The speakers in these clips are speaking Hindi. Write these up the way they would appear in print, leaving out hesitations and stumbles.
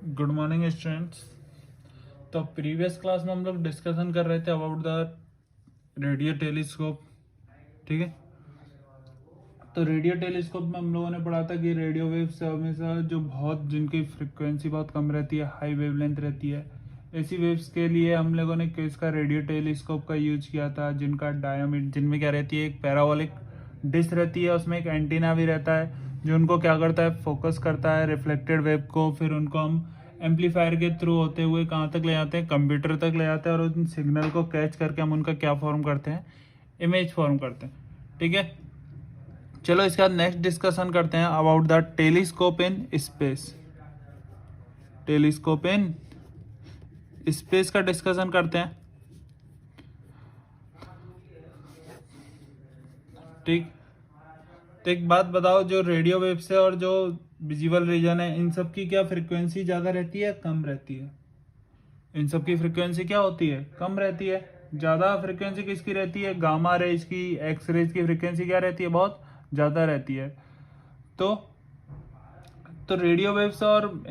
Good morning students. तो प्रीवियस क्लास में हम लोग डिस्कशन कर रहे थे अबाउट द रेडियो टेलीस्कोप। ठीक है, तो रेडियो टेलीस्कोप में हम लोगों ने पढ़ा था कि रेडियो वेव्स हमेशा जो बहुत जिनकी फ्रिक्वेंसी बहुत कम रहती है, हाई वेवलेंथ रहती है, ऐसी वेव्स के लिए हम लोगों ने किसका रेडियो टेलीस्कोप का यूज किया था, जिनका डायमीटर, जिनमें क्या रहती है, एक पैराबोलिक डिश रहती है, उसमें एक एंटीना भी रहता है जो उनको क्या करता है, फोकस करता है रिफ्लेक्टेड वेव को। फिर उनको हम एम्पलीफायर के थ्रू होते हुए कहाँ तक ले जाते हैं, कंप्यूटर तक ले जाते हैं, और उन सिग्नल को कैच करके हम उनका क्या फॉर्म करते हैं, इमेज फॉर्म करते हैं। ठीक है, चलो इसके बाद नेक्स्ट डिस्कशन करते हैं about the telescope in space. Telescope in space का डिस्कशन करते हैं। ठीक, तो एक बात बताओ, जो रेडियो वेव्स है और जो विजिबल रीजन है, इन सब की क्या फ्रीक्वेंसी ज्यादा रहती है, कम रहती है? इन सब की फ्रीक्वेंसी क्या होती है, कम रहती है। ज्यादा फ्रीक्वेंसी किसकी रहती है, गामा रेज की, एक्स रेज की फ्रीक्वेंसी क्या रहती है, बहुत ज्यादा रहती है। तो रेडियो वेव्स और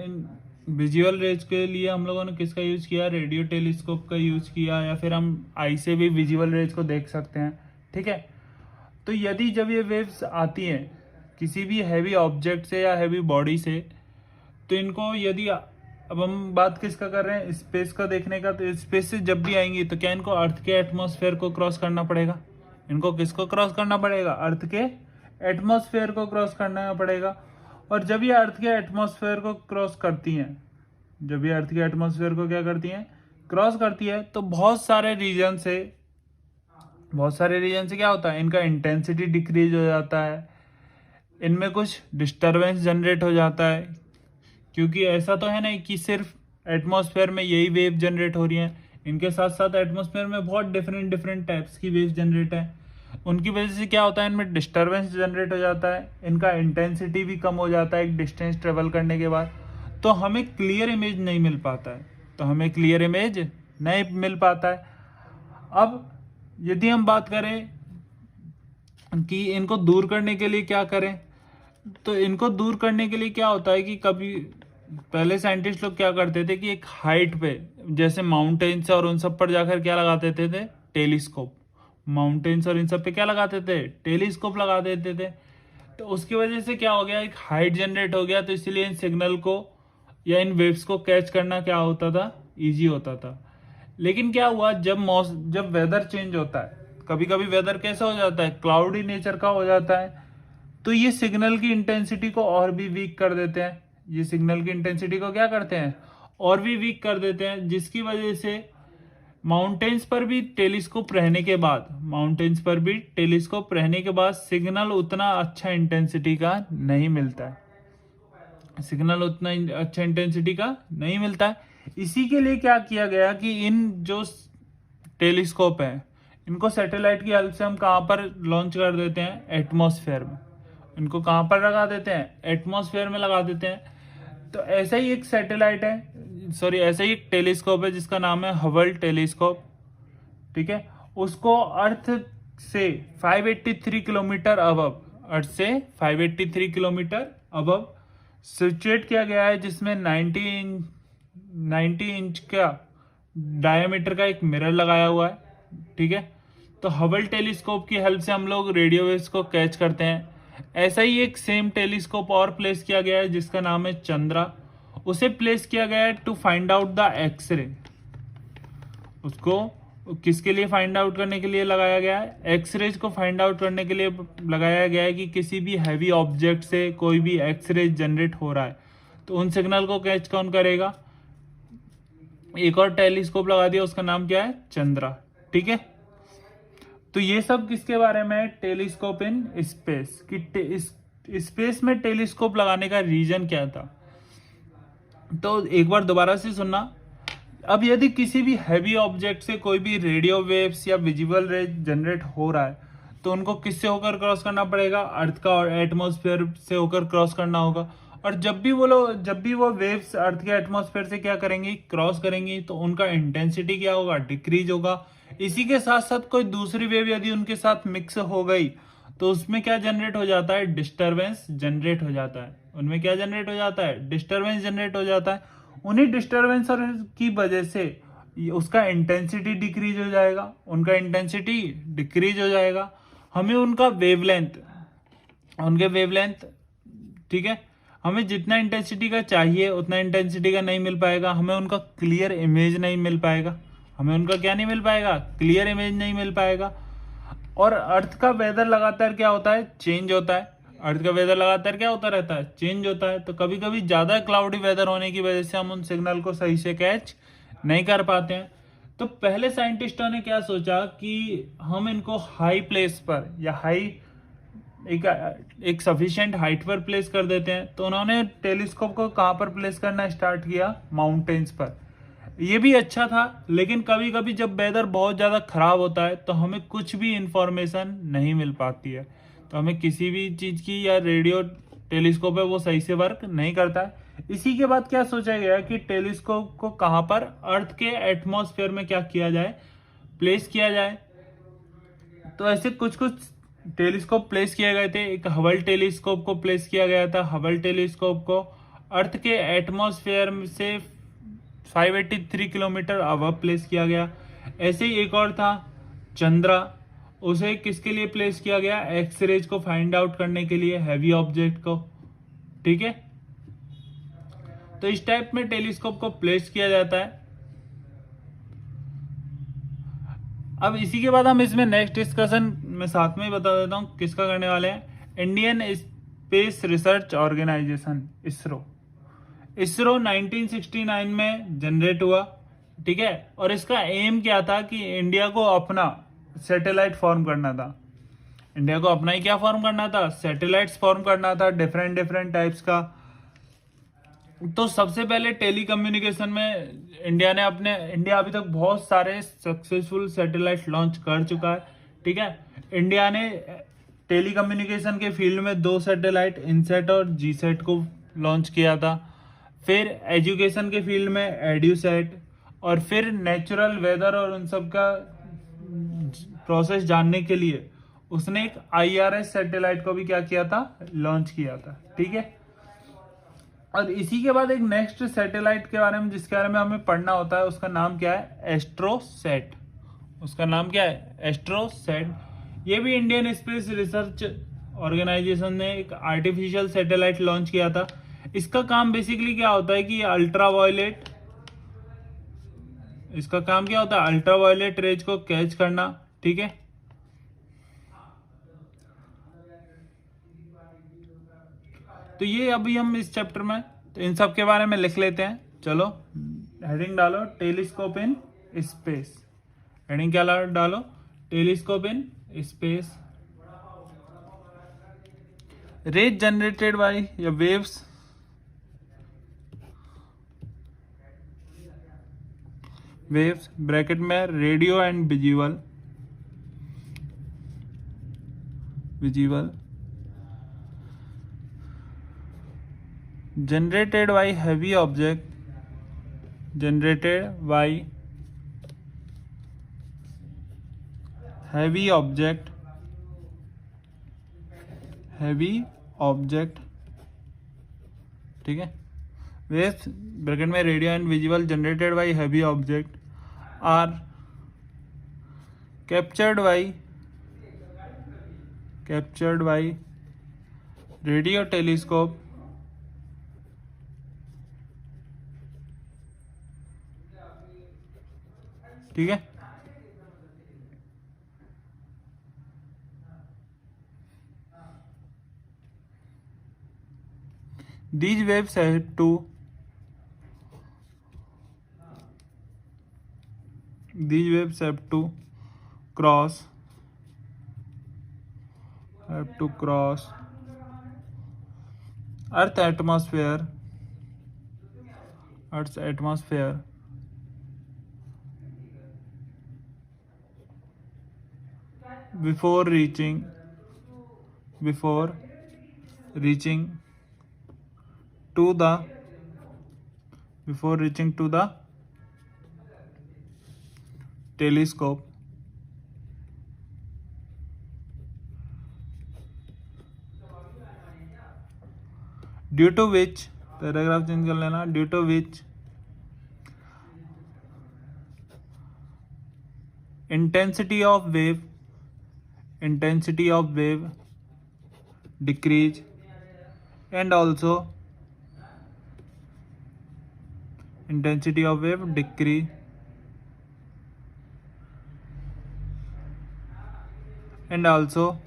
विजुअल रेज के लिए हम लोगों ने किसका यूज किया, रेडियो टेलीस्कोप का यूज किया, या फिर हम आई से भी विजुअल रेज को देख सकते हैं। ठीक है, तो यदि जब ये वेव्स आती हैं किसी भी हैवी ऑब्जेक्ट से या हैवी बॉडी से, तो इनको यदि अब हम बात किसका कर रहे हैं, स्पेस का देखने का, तो स्पेस से जब भी आएंगी तो क्या इनको अर्थ के एटमॉस्फेयर को क्रॉस करना पड़ेगा। इनको किसको क्रॉस करना पड़ेगा, अर्थ के एटमॉस्फेयर को क्रॉस करना पड़ेगा। और जब ये अर्थ के एटमॉस्फेयर को क्रॉस करती हैं, जब ये अर्थ के एटमॉस्फेयर को क्या करती हैं, क्रॉस करती है, तो बहुत सारे रीजन से क्या होता है, इनका इंटेंसिटी डिक्रीज हो जाता है, इनमें कुछ डिस्टरबेंस जनरेट हो जाता है। क्योंकि ऐसा तो है नहीं कि सिर्फ एटमॉस्फेयर में यही वेव जनरेट हो रही है, इनके साथ साथ एटमॉस्फेयर में बहुत डिफरेंट डिफरेंट टाइप्स की वेव जनरेट है। उनकी वजह से क्या होता है, इनमें डिस्टरबेंस जनरेट हो जाता है, इनका इंटेंसिटी भी कम हो जाता है एक डिस्टेंस ट्रेवल करने के बाद। तो हमें क्लियर इमेज नहीं मिल पाता है, है। अब यदि हम बात करें कि इनको दूर करने के लिए क्या करें, तो इनको दूर करने के लिए क्या होता है कि कभी पहले साइंटिस्ट लोग क्या करते थे कि एक हाइट पे, जैसे माउंटेन्स और उन सब पर जाकर क्या लगा देते थे, टेलीस्कोप। माउंटेन्स और इन सब पे क्या लगाते थे, टेलीस्कोप लगा देते थे। तो उसकी वजह से क्या हो गया, एक हाइट जनरेट हो गया, तो इसलिए इन सिग्नल को या इन वेव्स को कैच करना क्या होता था, इजी होता था। लेकिन क्या हुआ, जब वेदर चेंज होता है, कभी कभी वेदर कैसा हो जाता है, क्लाउडी नेचर का हो जाता है, तो ये सिग्नल की इंटेंसिटी को और भी वीक कर देते हैं। ये सिग्नल की इंटेंसिटी को क्या करते हैं, और भी वीक कर देते हैं, जिसकी वजह से माउंटेन्स पर भी टेलीस्कोप रहने के बाद सिग्नल उतना अच्छा इंटेंसिटी का नहीं मिलता है। इसी के लिए क्या किया गया कि इन जो टेलीस्कोप है, इनको सैटेलाइट की हेल्प से हम कहाँ पर लॉन्च कर देते हैं, एटमॉस्फेयर में। इनको कहाँ पर लगा देते हैं, एटमॉस्फेयर में लगा देते हैं। तो ऐसा ही एक ऐसा ही एक टेलीस्कोप है जिसका नाम है हबल टेलीस्कोप। ठीक है, उसको से 583 किलोमीटर अबव अर्थ से 583 किलोमीटर अबव सिचुएट किया गया है, जिसमें 90 इंच का डायमीटर का एक मिरर लगाया हुआ है। ठीक है, तो हबल टेलीस्कोप की हेल्प से हम लोग रेडियो वेव्स को कैच करते हैं। ऐसा ही एक सेम टेलीस्कोप और प्लेस किया गया है जिसका नाम है चंद्रा। उसे प्लेस किया गया है to find out the x-ray. उसको किसके लिए फाइंड आउट करने के लिए लगाया गया है, एक्सरेज को फाइंड आउट करने के लिए लगाया गया है कि किसी भी हैवी ऑब्जेक्ट से कोई भी एक्सरेज जनरेट हो रहा है, तो उन सिग्नल को कैच कौन करेगा। एक और टेलीस्कोप लगा दिया, उसका नाम क्या है, चंद्रा। ठीक है, तो ये सब किसके बारे में है, टेलीस्कोप इन स्पेस की। स्पेस में टेलीस्कोप लगाने का रीजन क्या था, तो एक बार दोबारा से सुनना। अब यदि किसी भी हैवी ऑब्जेक्ट से कोई भी रेडियो वेव्स या विजिबल रेज जनरेट हो रहा है, तो उनको किससे होकर क्रॉस करना पड़ेगा, अर्थ का और एटमॉस्फेयर से होकर क्रॉस करना होगा। और जब भी वो वेव्स अर्थ के एटमॉस्फेयर से क्या करेंगी, क्रॉस करेंगी, तो उनका इंटेंसिटी क्या होगा, डिक्रीज होगा। इसी के साथ साथ कोई दूसरी वेव यदि उनके साथ मिक्स हो गई, तो उसमें क्या जनरेट हो जाता है, डिस्टरबेंस जनरेट हो जाता है। उन्हीं डिस्टरबेंस की वजह से उसका इंटेंसिटी डिक्रीज हो जाएगा, उनका इंटेंसिटी डिक्रीज हो जाएगा। हमें उनके वेवलेंथ, ठीक है, हमें जितना इंटेंसिटी का चाहिए उतना इंटेंसिटी का नहीं मिल पाएगा, हमें उनका क्लियर इमेज नहीं मिल पाएगा, हमें उनका क्या नहीं मिल पाएगा, क्लियर इमेज नहीं मिल पाएगा। और अर्थ का वेदर लगातार क्या होता है, चेंज होता है। अर्थ का वेदर लगातार क्या होता रहता है, चेंज होता है। तो कभी कभी ज्यादा क्लाउडी वेदर होने की वजह से हम उन सिग्नल को सही से कैच नहीं कर पाते हैं। तो पहले साइंटिस्टों ने क्या सोचा कि हम इनको हाई प्लेस पर या एक सफिशिएंट हाइट पर प्लेस कर देते हैं। तो उन्होंने टेलीस्कोप को कहाँ पर प्लेस करना स्टार्ट किया, माउंटेन्स पर। ये भी अच्छा था, लेकिन कभी कभी जब वेदर बहुत ज़्यादा खराब होता है तो हमें कुछ भी इंफॉर्मेशन नहीं मिल पाती है, तो हमें किसी भी चीज़ की, या रेडियो टेलीस्कोप है वो सही से वर्क नहीं करता है। इसी के बाद क्या सोचा गया कि टेलीस्कोप को कहाँ पर, अर्थ के एटमॉस्फेयर में क्या किया जाए, प्लेस किया जाए। तो ऐसे कुछ कुछ टेलीस्कोप प्लेस किए गए थे। एक हबल टेलीस्कोप को प्लेस किया गया था। हबल टेलीस्कोप को अर्थ के एटमॉस्फेयर से 583 किलोमीटर अबव प्लेस किया गया। ऐसे ही एक और था चंद्रा, उसे किसके लिए प्लेस किया गया, एक्सरेज को फाइंड आउट करने के लिए, हैवी ऑब्जेक्ट को, ठीक है। तो इस टाइप में टेलीस्कोप को प्लेस किया जाता है। अब इसी के बाद हम इसमें नेक्स्ट डिस्कशन में साथ में ही बता देता हूं किसका करने वाले हैं। Indian Space Research Organisation, ISRO. ISRO 1969 में जनरेट हुआ, ठीक है। और इसका एम क्या था कि इंडिया को अपना सैटेलाइट फॉर्म करना था। इंडिया को अपना ही क्या फॉर्म करना था, सैटेलाइट्स फॉर्म करना था, डिफरेंट डिफरेंट टाइप्स का। तो सबसे पहले टेली कम्युनिकेशन में इंडिया अभी तक बहुत सारे सक्सेसफुल सैटेलाइट लॉन्च कर चुका है, ठीक है। इंडिया ने टेली कम्युनिकेशन के फील्ड में 2 सैटेलाइट, इनसेट और जीसेट को लॉन्च किया था। फिर एजुकेशन के फील्ड में एड्यूसेट, और फिर नेचुरल वेदर और उन सब का प्रोसेस जानने के लिए उसने एक IRS सैटेलाइट को भी क्या किया था, लॉन्च किया था, ठीक है। और इसी के बाद एक नेक्स्ट सैटेलाइट के बारे में, जिसके बारे में हमें पढ़ना होता है, उसका नाम क्या है, एस्ट्रोसैट। उसका नाम क्या है, एस्ट्रोसैट। ये भी इंडियन स्पेस रिसर्च ऑर्गेनाइजेशन ने एक आर्टिफिशियल सैटेलाइट लॉन्च किया था। इसका काम बेसिकली क्या होता है कि अल्ट्रावायलेट रेज को कैच करना, ठीक है। तो ये अभी हम इस चैप्टर में तो इन सब के बारे में लिख लेते हैं। चलो हेडिंग डालो, टेलीस्कोप इन स्पेस। हेडिंग क्या डालो, telescope in space. Rays generated by या वेव्स ब्रैकेट में radio and visual generated by heavy object ठीक है। वेव्स ब्रैकेट में radio and visual generated by heavy object are captured by radio telescope ठीक है। These waves have to cross Earth's atmosphere before reaching to the telescope, due to which, paragraph change कर लेना, due to which intensity of wave decrease, and also intensity of wave decrease, and also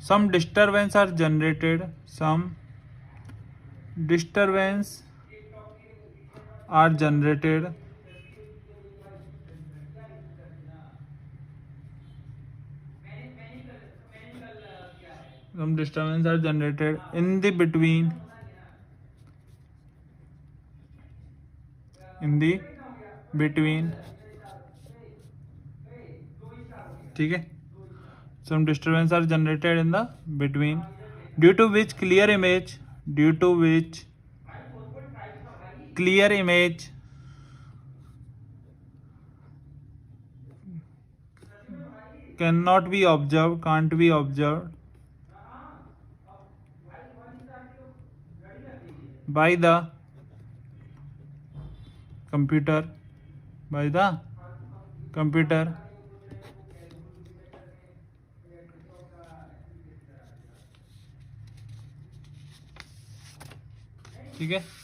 some disturbance are generated, some disturbance are generated in the between, ठीक है, some disturbance are generated in the between, due to which clear image can't be observed by the computer, ठीक है।